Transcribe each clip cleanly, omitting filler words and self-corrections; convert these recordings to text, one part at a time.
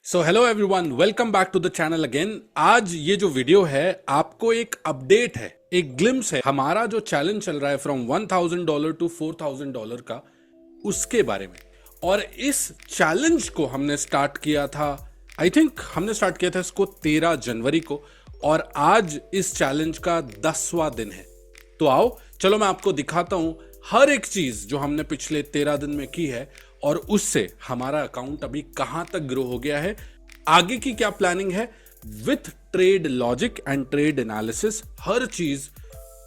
So hello everyone, welcome back to the channel again. आज ये जो वीडियो है आपको एक अपडेट है, एक ग्लिम्स है हमारा जो चैलेंज चल रहा है फ्रॉम $1,000 टू $4,000 का, उसके बारे में। और इस चैलेंज को हमने स्टार्ट किया था, आई थिंक हमने स्टार्ट किया था इसको 13 जनवरी को, और आज इस चैलेंज का 10वां दिन है। तो आओ चलो मैं आपको दिखाता हूं हर एक चीज जो हमने पिछले 13 दिन में की है, और उससे हमारा अकाउंट अभी कहां तक ग्रो हो गया है, आगे की क्या प्लानिंग है, with trade logic and trade analysis. हर चीज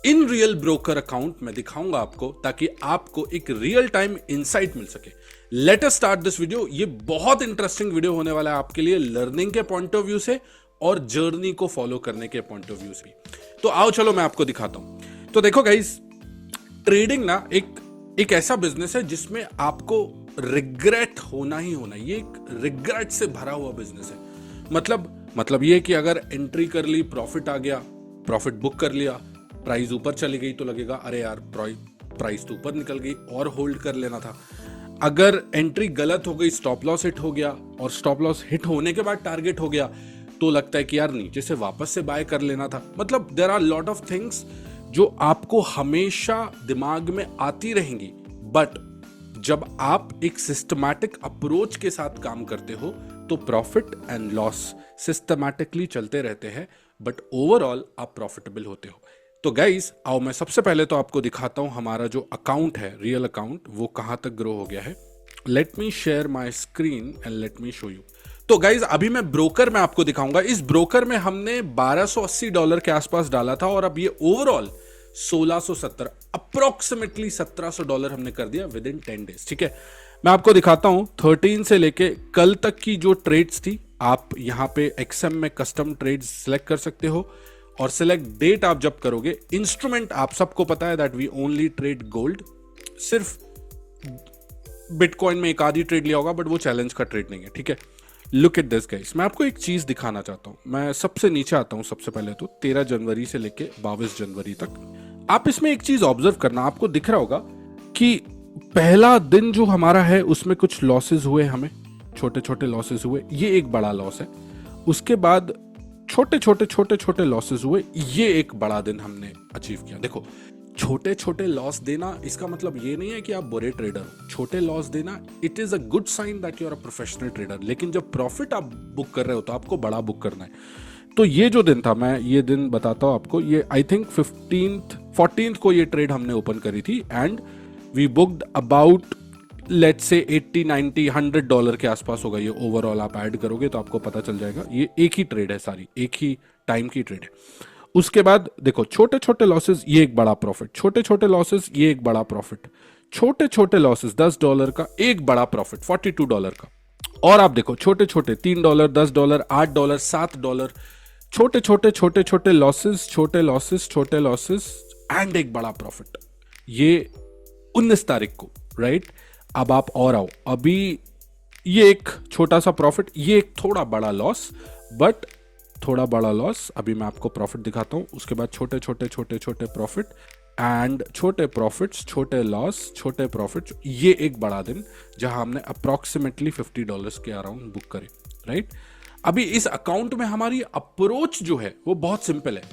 इन रियल ब्रोकर अकाउंट में दिखाऊंगा आपको, ताकि आपको एक रियल टाइम इंसाइट मिल सके। Let us start this video. ये बहुत इंटरेस्टिंग वीडियो होने वाला है आपके लिए, लर्निंग के पॉइंट ऑफ व्यू से और जर्नी को फॉलो करने के पॉइंट ऑफ व्यू से भी। तो आओ चलो मैं आपको दिखाता हूं। तो देखो गाइस, ट्रेडिंग ना एक ऐसा बिजनेस है जिसमें आपको रिग्रेट होना ही होना। ये एक रिग्रेट से भरा हुआ बिजनेस है। मतलब ये कि अगर एंट्री कर ली, प्रॉफिट आ गया, प्रॉफिट बुक कर लिया, प्राइस ऊपर चली गई तो लगेगा अरे यार प्राइस तो ऊपर निकल गई और होल्ड कर लेना था। अगर एंट्री गलत हो गई, स्टॉप लॉस हिट हो गया, और स्टॉप लॉस हिट होने के बाद टारगेट हो गया, तो लगता है कि यार नीचे से वापस से बाय कर लेना था। मतलब there are lot of things जो आपको हमेशा दिमाग में आती रहेंगी, बट जब आप एक सिस्टमैटिक अप्रोच के साथ काम करते हो तो प्रॉफिट एंड लॉस सिस्टमैटिकली चलते रहते हैं, बट ओवरऑल आप प्रॉफिटेबल होते हो। तो गाइस आओ मैं सबसे पहले तो आपको दिखाता हूं हमारा जो अकाउंट है, रियल अकाउंट, वो कहां तक ग्रो हो गया है। Let me share my screen and let me show you. तो गाइज अभी मैं ब्रोकर में आपको दिखाऊंगा। इस ब्रोकर में हमने $1280 के आसपास डाला था, और अब ये ओवरऑल 1670, अप्रोक्सीमेटली $1700 हमने कर दिया विद इन 10 डेज। ठीक है, मैं आपको दिखाता हूं 13 से लेके कल तक की जो ट्रेड्स थी। आप यहां पे एक्सएम में कस्टम ट्रेड्स सिलेक्ट कर सकते हो, और सिलेक्ट डेट आप जब करोगे, इंस्ट्रूमेंट आप सबको पता है that we only trade gold. सिर्फ बिटकॉइन में एक आधी ट्रेड लिया होगा, बट वो चैलेंज का ट्रेड नहीं है। ठीक है, लुक एट दिस गाइस। मैं आपको एक चीज दिखाना चाहता हूं। मैं सबसे नीचे आता हूं। सबसे पहले तो 13 जनवरी से लेके 22 जनवरी तक आप इसमें एक चीज ऑब्जर्व करना। आपको दिख रहा होगा कि पहला दिन जो हमारा है उसमें कुछ लॉसेस हुए, हमें छोटे छोटे लॉसेस हुए, ये एक बड़ा लॉस है। उसके बाद छोटे छोटे लॉसेस हुए, ये एक बड़ा दिन हमने अचीव किया। देखो, छोटे छोटे लॉस देना इसका मतलब ये नहीं है कि आप बुरे ट्रेडर हो। छोटे लॉस देना, it is a good sign that you are a professional trader. लेकिन जब प्रॉफिट आप बुक कर रहे हो तो आपको बड़ा बुक करना है। तो ये जो दिन था, मैं ये दिन बताता हूं आपको। ये आई थिंक 14th को ये ट्रेड हमने ओपन करी थी, and we booked about let's say $80, $90, $100 के आसपास होगा। ये ओवरऑल आप ऐड करोगे तो आपको पता चल जाएगा। ये एक ही ट्रेड है, सारी एक ही टाइम की ट्रेड है। उसके बाद देखो, छोटे छोटे लॉसेस, ये एक बड़ा प्रॉफिट, छोटे छोटे लॉसेस, ये एक बड़ा प्रॉफिट, छोटे छोटे लॉसेस $10 का, एक बड़ा प्रॉफिट $42 का। और आप देखो, छोटे छोटे $3, $10, $8, $7, छोटे छोटे लॉसेस, छोटे लॉसेस एंड एक बड़ा प्रॉफिट। ये 19 तारीख को, राइट। अब आप और आओ, अभी ये एक छोटा सा प्रॉफिट, ये एक थोड़ा बड़ा लॉस, बट थोड़ा बड़ा लॉस। अभी मैं आपको प्रॉफिट दिखाता हूं। उसके बाद छोटे छोटे प्रॉफिट एंड छोटे प्रॉफिट्स, छोटे लॉस, छोटे प्रॉफिट। ये एक बड़ा दिन जहां हमने अप्रोक्सीमेटली $50 के अराउंड बुक करे, राइट। अभी इस अकाउंट में हमारी अप्रोच जो है वो बहुत सिंपल है।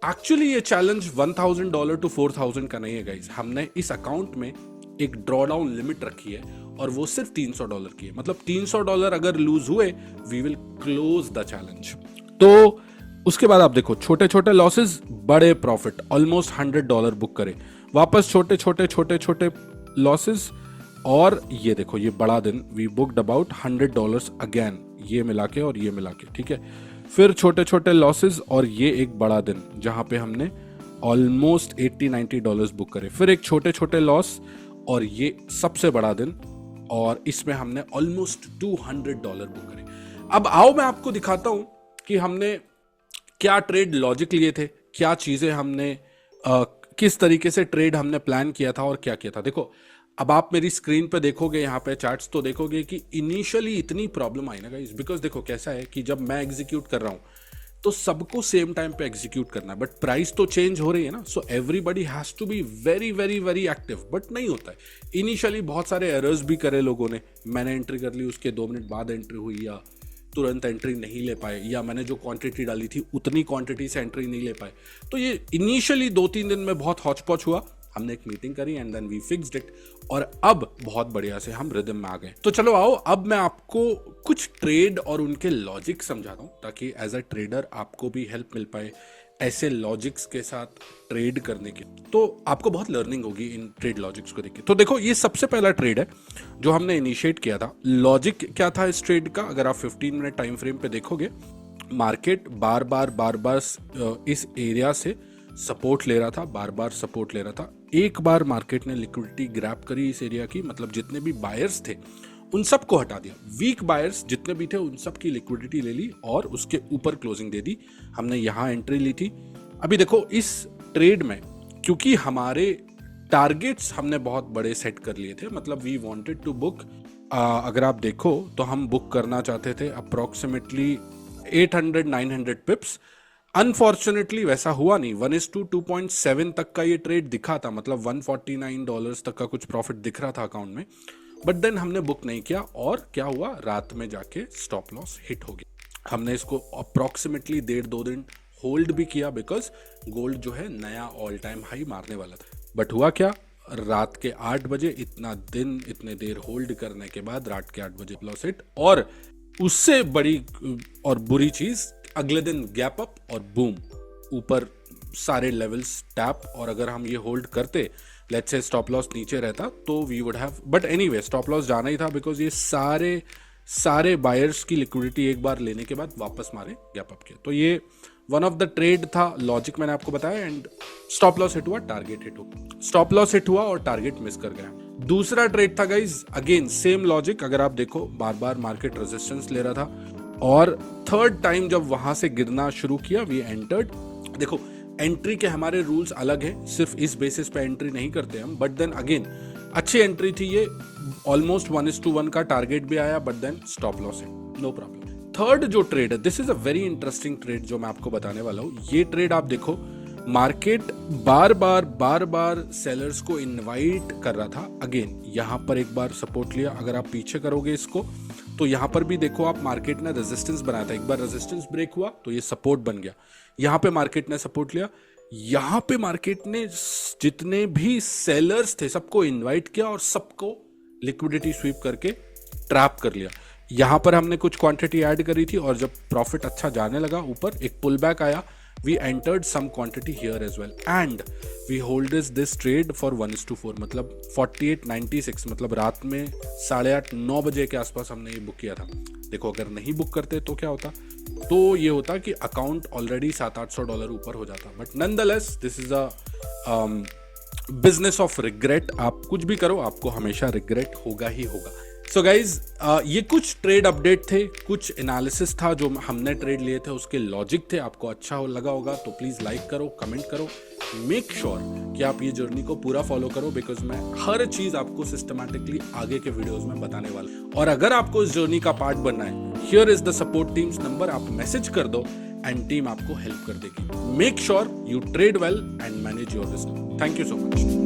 एक्चुअली ये चैलेंज $1,000 टू 4,000 का नहीं है गाइज। हमने इस अकाउंट में एक ड्रॉडाउन लिमिट रखी है, और वो सिर्फ $300 की है। मतलब $300 अगर लूज हुए, we will close the challenge. तो उसके बाद आप देखो, छोटे छोटे लॉसेस, बड़े प्रॉफिट, ऑलमोस्ट $100 बुक करे, वापस छोटे छोटे लॉसेस, और ये देखो, ये बड़ा दिन, वी बुक्ड अबाउट $100 अगेन, ये मिला के और ये मिला के। ठीक है, फिर छोटे छोटे लॉसेस, और ये एक बड़ा दिन जहां पे हमने ऑलमोस्ट $80-90 बुक करे, फिर एक छोटे छोटे लॉस, और ये सबसे बड़ा दिन, और इसमें हमने ऑलमोस्ट $200 बुक करे। अब आओ मैं आपको दिखाता हूं कि हमने क्या ट्रेड लॉजिक लिए थे, क्या चीजें हमने किस तरीके से ट्रेड हमने प्लान किया था और क्या किया था। देखो, अब आप मेरी स्क्रीन पे देखोगे, यहाँ पे चार्ट्स, तो देखोगे कि इनिशियली इतनी प्रॉब्लम आई ना गाइस, बिकॉज देखो कैसा है कि जब मैं एग्जीक्यूट कर रहा हूँ तो सबको सेम टाइम पे एग्जीक्यूट करना है, बट प्राइस तो चेंज हो रही है ना, so everybody has to be very very very active, but नहीं होता है। इनिशियली बहुत सारे एरर्स भी करे लोगों ने। मैंने एंट्री कर ली, उसके 2 मिनट बाद एंट्री हुई, या तुरंत एंट्री नहीं ले पाए, या मैंने जो क्वांटिटी डाली थी उतनी क्वांटिटी से एंट्री नहीं ले पाए। तो ये इनिशियली 2-3 दिन में बहुत हौच पौच हुआ। हमने एक मीटिंग करी and then we fixed it, और अब बहुत बढ़िया से हम रिदम में आ गए। तो चलो आओ, अब मैं आपको कुछ ट्रेड और उनके लॉजिक समझाता हूं, ताकि एज अ ट्रेडर आपको भी हेल्प मिल पाए ऐसे लॉजिक्स के साथ ट्रेड करने की। तो आपको बहुत लर्निंग होगी इन ट्रेड लॉजिक्स को देख के। तो देखो, ये सबसे पहला ट्रेड है जो हमने इनिशिएट किया था। लॉजिक क्या था इस ट्रेड का? अगर आप 15 मिनट टाइम फ्रेम पे देखोगे, मार्केट बार बार इस एरिया से सपोर्ट ले रहा था, बार बार सपोर्ट ले रहा था। एक बार मार्केट ने लिक्विडिटी ग्रैब करी इस एरिया की, मतलब जितने भी बायर्स थे उन सबको हटा दिया। वीक बायर्स जितने भी थे उन सब की लिक्विडिटी ले ली और उसके ऊपर क्लोजिंग दे दी। हमने यहां एंट्री ली थी। अभी देखो, इस ट्रेड में क्योंकि हमारे टारगेट्स हमने बहुत बड़े सेट कर लिए थे, मतलब वी वांटेड टू बुक, अगर आप देखो तो हम बुक करना चाहते थे अप्रोक्सीमेटली 800-900 पिप्स। अनफॉर्चुनेटली वैसा हुआ नहीं। 1:2.7 तक का ये ट्रेड दिखा था, मतलब $149 तक का कुछ प्रॉफिट दिख रहा था अकाउंट में, बट देन हमने बुक नहीं किया। और क्या हुआ, रात में जाके स्टॉप लॉस हिट हो गया। हमने इसको अप्रोक्सीमेटली 1.5-2 दिन होल्ड भी किया, बिकॉज गोल्ड जो है नया ऑल टाइम हाई मारने वाला था। बट हुआ क्या, रात के 8 बजे इतने देर होल्ड करने के बाद रात के 8 बजे लॉस हिट, और उससे बड़ी और बुरी चीज, अगले दिन गैप अप और बूम, ऊपर सारे लेवल्स टैप। और अगर हम ये होल्ड करते, लेट्स से स्टॉप लॉस नीचे रहता, तो we would have, but anyway stop loss जाना ही था, बिकॉज ये सारे बायर्स की लिक्विडिटी एक बार लेने के बाद वापस मारे, गैप अप किया। तो ये वन ऑफ द ट्रेड था। लॉजिक मैंने आपको बताया, एंड स्टॉप लॉस हिट हुआ, टारगेट हिट हुआ। स्टॉप लॉस हिट हुआ और टारगेट मिस कर गया। दूसरा ट्रेड था गाइज, अगेन सेम लॉजिक। अगर आप देखो, बार बार मार्केट रेजिस्टेंस ले रहा था, और थर्ड टाइम जब वहां से गिरना शुरू किया, वी एंटर्ड। देखो, एंट्री के हमारे रूल्स अलग हैं, सिर्फ इस बेसिस पे एंट्री नहीं करते हम, बट देन अगेन अच्छी एंट्री थी ये। ऑलमोस्ट 1:1 का टारगेट भी आया, बट देन स्टॉप लॉस है, नो प्रॉब्लम। थर्ड जो ट्रेड है, this is a very interesting trade जो मैं आपको बताने वाला हूं। ये ट्रेड आप देखो, मार्केट बार बार सेलर्स को इनवाइट कर रहा था। अगेन यहां पर एक बार सपोर्ट लिया, अगर आप पीछे करोगे इसको तो यहां पर भी देखो आप, मार्केट ने रेजिस्टेंस बनाया था। एक बार रेजिस्टेंस ब्रेक हुआ तो ये सपोर्ट बन गया। यहां पे मार्केट ने सपोर्ट लिया, यहां पे मार्केट ने जितने भी सेलर्स थे सबको इनवाइट किया और सबको लिक्विडिटी स्वीप करके ट्रैप कर लिया। यहां पर हमने कुछ क्वांटिटी ऐड करी थी, और जब प्रॉफिट अच्छा जाने लगा ऊपर, एक पुल बैक आया, we entered some quantity here as well and we holded this trade for 1:4, मतलब 48.96, मतलब रात में 8:30-9 बजे के आसपास हमने ये बुक किया था। देखो, अगर नहीं बुक करते तो क्या होता, तो ये होता कि अकाउंट ऑलरेडी $700-800 ऊपर हो जाता। But nonetheless this is a business of regret. आप कुछ भी करो, आपको हमेशा रिग्रेट होगा ही होगा। सो गाइज, ये कुछ ट्रेड अपडेट थे, कुछ एनालिसिस था जो हमने ट्रेड लिए थे, उसके लॉजिक थे। आपको अच्छा लगा होगा तो प्लीज लाइक करो, कमेंट करो, मेक श्योर कि आप ये जर्नी को पूरा फॉलो करो, बिकॉज मैं हर चीज आपको सिस्टमैटिकली आगे के वीडियोस में बताने वाला हूं। और अगर आपको इस जर्नी का पार्ट बनना है, here is the support teams number, आप मैसेज कर दो एंड टीम आपको हेल्प कर देगी। Make sure you trade well and manage your risk. Thank you so much.